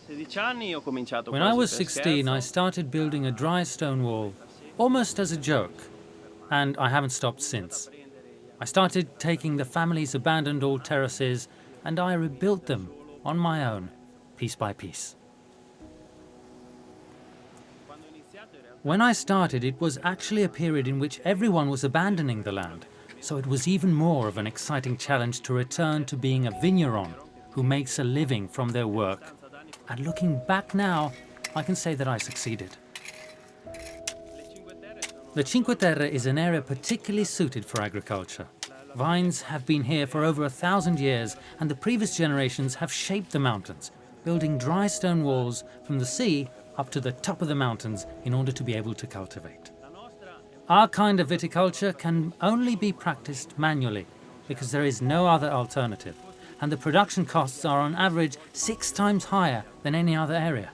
When I was 16, I started building a dry stone wall, almost as a joke, and I haven't stopped since. I started taking the family's abandoned old terraces and I rebuilt them on my own, piece by piece. When I started, it was actually a period in which everyone was abandoning the land, so it was even more of an exciting challenge to return to being a vigneron who makes a living from their work. And looking back now, I can say that I succeeded. The Cinque Terre is an area particularly suited for agriculture. Vines have been here for over 1,000 years, and the previous generations have shaped the mountains, building dry stone walls from the sea up to the top of the mountains in order to be able to cultivate. Our kind of viticulture can only be practiced manually because there is no other alternative, and the production costs are on average 6 times higher than any other area.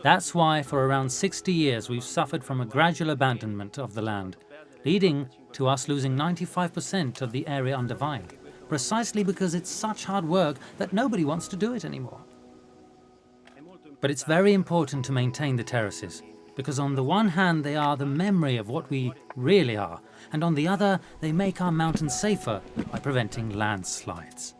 That's why for around 60 years we've suffered from a gradual abandonment of the land, leading to us losing 95% of the area under vine, precisely because it's such hard work that nobody wants to do it anymore. But it's very important to maintain the terraces, because on the one hand they are the memory of what we really are, and on the other they make our mountains safer by preventing landslides.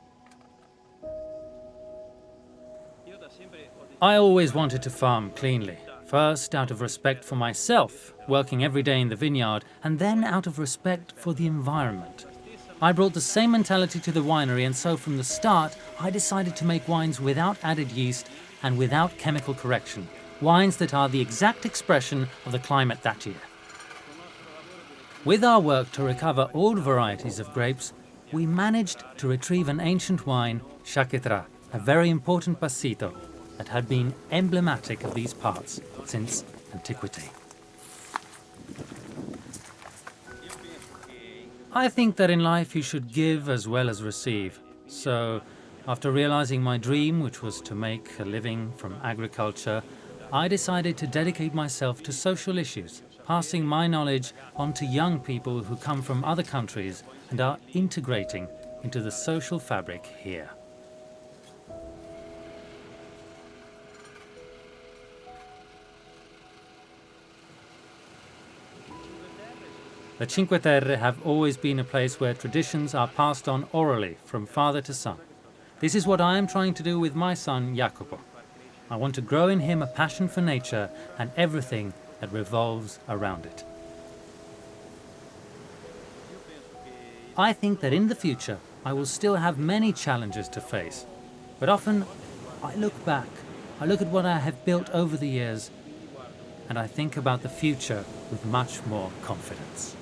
I always wanted to farm cleanly, first out of respect for myself, working every day in the vineyard, and then out of respect for the environment. I brought the same mentality to the winery, and so from the start I decided to make wines without added yeast and without chemical correction, wines that are the exact expression of the climate that year. With our work to recover old varieties of grapes, we managed to retrieve an ancient wine, Chaquetra, a very important passito that had been emblematic of these parts since antiquity. I think that in life you should give as well as receive. So, after realizing my dream, which was to make a living from agriculture, I decided to dedicate myself to social issues, passing my knowledge on to young people who come from other countries and are integrating into the social fabric here. The Cinque Terre have always been a place where traditions are passed on orally from father to son. This is what I am trying to do with my son, Jacopo. I want to grow in him a passion for nature and everything that revolves around it. I think that in the future I will still have many challenges to face, but often I look back, I look at what I have built over the years, and I think about the future with much more confidence.